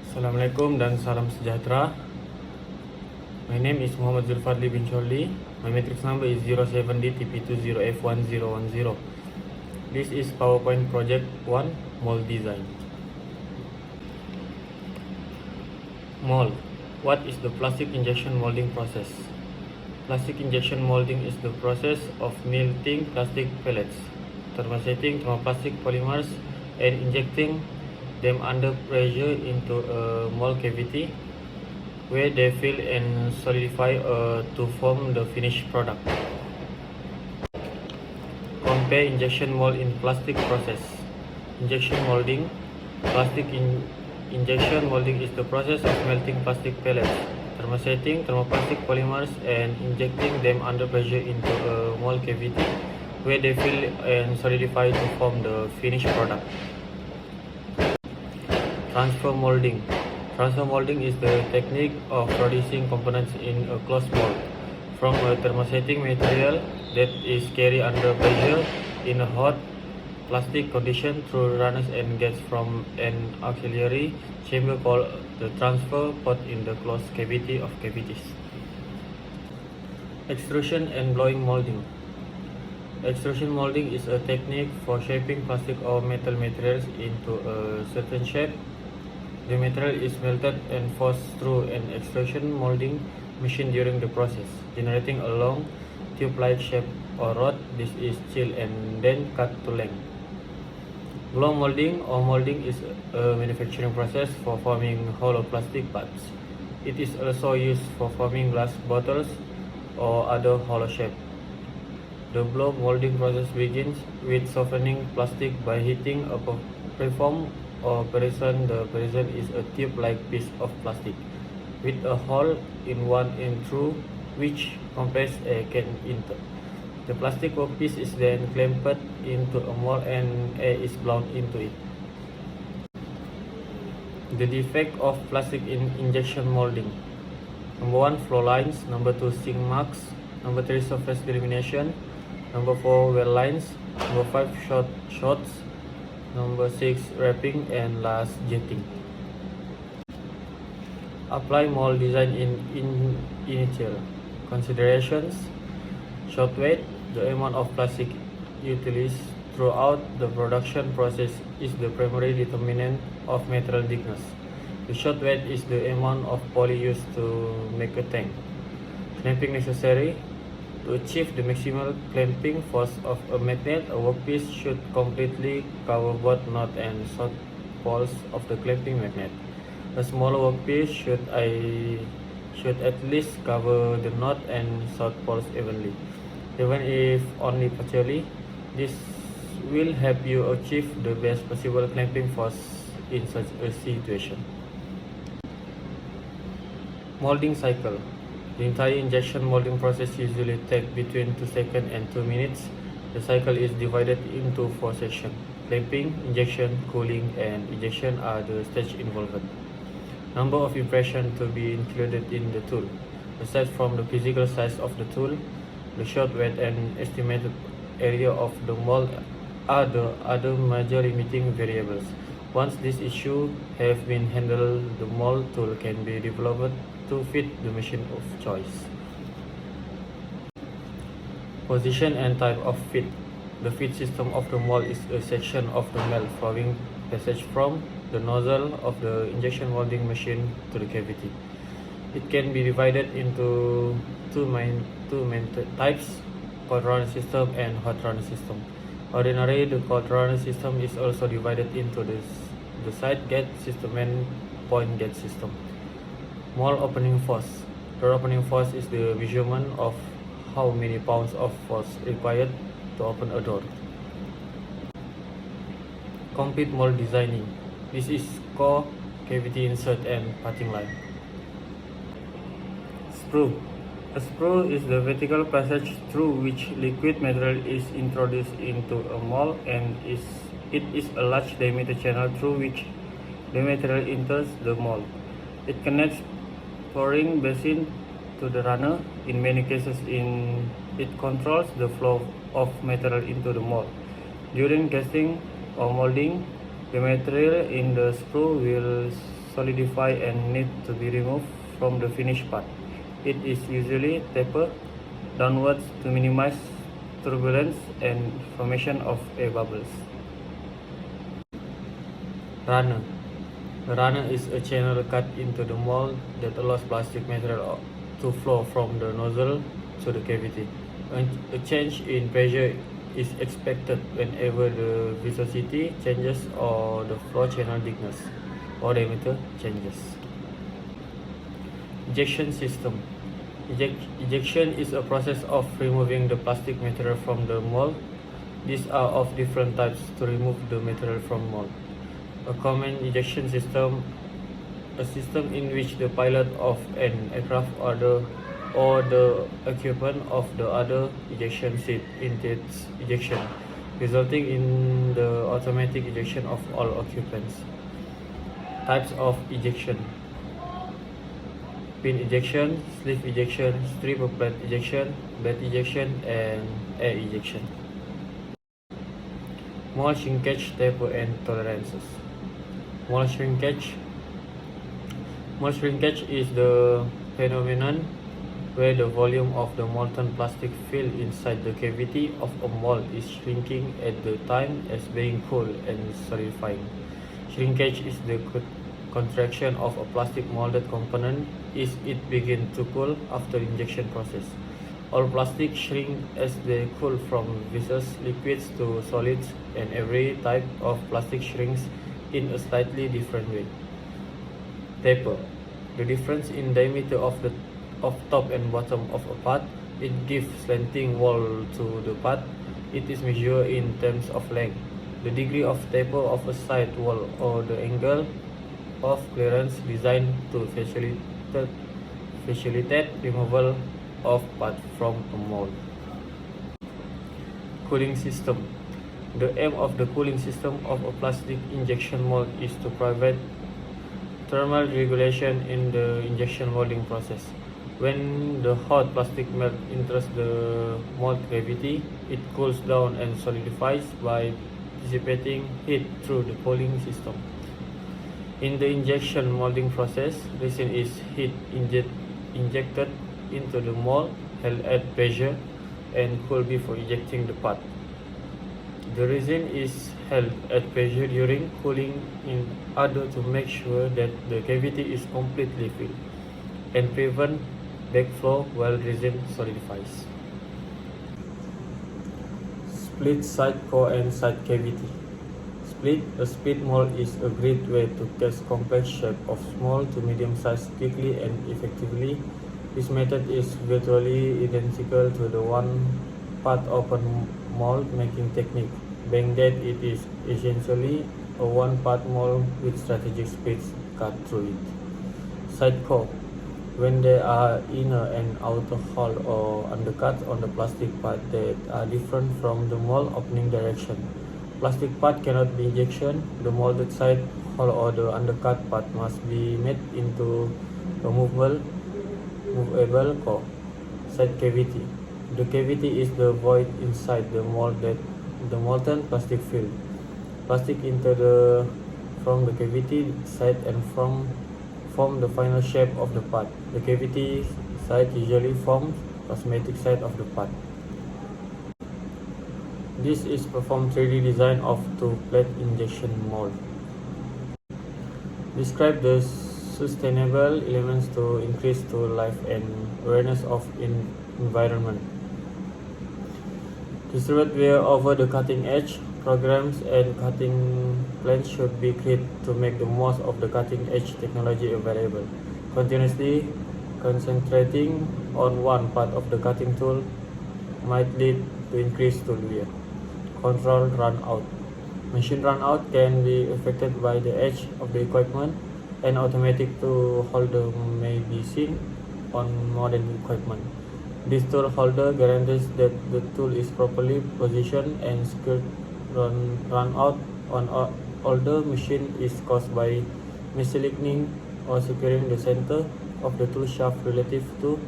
Assalamualaikum dan salam sejahtera. My name is Muhammad Zulfadli bin Chorli. My matrix number is 07D TP20F1010. This is PowerPoint Project 1 Mold Design. Mold. What is the plastic injection molding process? Plastic injection molding is the process of melting plastic pellets, thermosetting thermoplastic polymers, and injecting them under pressure into a mold cavity where they fill and solidify to form the finished product. Compare injection mold in plastic process. Injection molding. Injection molding is the process of melting plastic pellets, thermosetting thermoplastic polymers, and injecting them under pressure into a mold cavity where they fill and solidify to form the finished product. Transfer molding. Transfer molding is the technique of producing components in a closed mold from a thermosetting material that is carried under pressure in a hot plastic condition through runners and gets from an auxiliary chamber called the transfer pot in the closed cavity of cavities. Extrusion and blowing molding. Extrusion molding is a technique for shaping plastic or metal materials into a certain shape. The material is melted and forced through an extrusion molding machine during the process, generating a long tube-like shape or rod. This is chilled and then cut to length. Blow molding or molding is a manufacturing process for forming hollow plastic parts. It is also used for forming glass bottles or other hollow shape. The blow molding process begins with softening plastic by heating a preform or person. The person is a tube-like piece of plastic with a hole in one end through which compressed air can enter. The plastic workpiece is then clamped into a mold and air is blown into it. The defect of plastic in injection molding. Number 1, flow lines. Number 2, sink marks. Number 3, surface delamination. Number 4, well lines. Number 5, shots. Number 6, wrapping, and last, jetting. Apply mold design in initial considerations. Short weight. The amount of plastic utilized throughout the production process is the primary determinant of material thickness. The short weight is the amount of poly used to make a tank. Clamping necessary. To achieve the maximal clamping force of a magnet, a workpiece should completely cover both north and south poles of the clamping magnet. A smaller workpiece should at least cover the north and south poles evenly, even if only partially. This will help you achieve the best possible clamping force in such a situation. Molding cycle. The entire injection molding process usually takes between 2 seconds and 2 minutes. The cycle is divided into 4 sections. Clamping, injection, cooling, and ejection are the stages involved. Number of impressions to be included in the tool. Aside from the physical size of the tool, the short weight and estimated area of the mold are the other major limiting variables. Once these issues have been handled, the mold tool can be developed to fit the machine of choice. Position and type of fit. The fit system of the mold is a section of the melt flowing passage from the nozzle of the injection molding machine to the cavity. It can be divided into two main types: cold runner system and hot runner system. Ordinarily, the cold runner system is also divided into the side gate system and point gate system. Mold opening force. Door opening force is the measurement of how many pounds of force required to open a door. Complete mold designing. This is core, cavity insert, and parting line. Sprue. A sprue is the vertical passage through which liquid material is introduced into a mold, and it is a large diameter channel through which the material enters the mold. It connects pouring basin to the runner. In many cases, it controls the flow of material into the mold. During casting or molding, the material in the sprue will solidify and need to be removed from the finished part. It is usually tapered downwards to minimize turbulence and formation of air bubbles. Runner. A runner is a channel cut into the mold that allows plastic material to flow from the nozzle to the cavity. A change in pressure is expected whenever the viscosity changes or the flow channel thickness or diameter changes. Ejection system. Ejection is a process of removing the plastic material from the mold. These are of different types to remove the material from mold. A common ejection system, a system in which the pilot of an aircraft or the occupant of the other ejection seat initiates ejection, resulting in the automatic ejection of all occupants. Types of ejection: pin ejection, sleeve ejection, strip plate ejection, bed ejection, and air ejection. Mold shrinkage, taper, and tolerances. Mold shrinkage. Mold shrinkage is the phenomenon where the volume of the molten plastic filled inside the cavity of a mold is shrinking at the time as being cooled and solidifying. Shrinkage is the contraction of a plastic molded component as it begins to cool after the injection process. All plastic shrink as they cool from viscous liquids to solids, and every type of plastic shrinks in a slightly different way. Taper. The difference in diameter of top and bottom of a part, it gives slanting wall to the part. It is measured in terms of length, the degree of taper of a side wall, or the angle of clearance designed to facilitate removal of part from a mold. Cooling system. The aim of the cooling system of a plastic injection mold is to provide thermal regulation in the injection molding process. When the hot plastic melt enters the mold cavity, it cools down and solidifies by dissipating heat through the cooling system. In the injection molding process, resin is heat injected into the mold, held at pressure, and cooled before ejecting the part. The resin is held at pressure during cooling in order to make sure that the cavity is completely filled and prevent backflow while resin solidifies. Split side core and side cavity. A split mold is a great way to cast complex shape of small to medium size quickly and effectively. This method is virtually identical to the one part open mold making technique, being that it is essentially a one part mold with strategic splits cut through it. Side core. When there are inner and outer hole or undercuts on the plastic part that are different from the mold opening direction. Plastic part cannot be injection. The molded side hole or the undercut part must be made into a movable core. Side cavity. The cavity is the void inside the mold that the molten plastic filled. Plastic enter from the cavity side and form the final shape of the part. The cavity side usually forms cosmetic side of the part. This is performed 3D design of two-plate injection mold. Describe the sustainable elements to increase to life and awareness of environment. Distribute wear over the cutting edge. Programs and cutting plans should be created to make the most of the cutting edge technology available. Continuously concentrating on one part of the cutting tool might lead to increased tool wear. Control run out. Machine run out can be affected by the age of the equipment. An automatic tool holder may be seen on modern equipment. This tool holder guarantees that the tool is properly positioned and secured. Run out on older machine is caused by misaligning or securing the center of the tool shaft relative to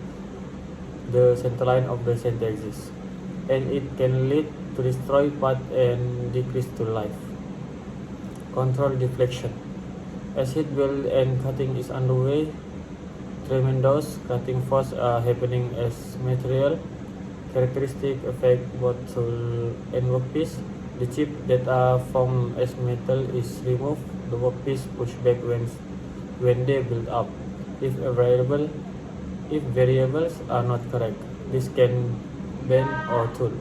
the centerline of the center axis, and it can lead to destroy part and decrease to life. Control deflection. As heat build and cutting is underway, tremendous cutting force are happening as material characteristics affect both tool and workpiece. The chip that are formed as metal is removed. The workpiece pushed back when they build up. If variables are not correct, this can bend or tool.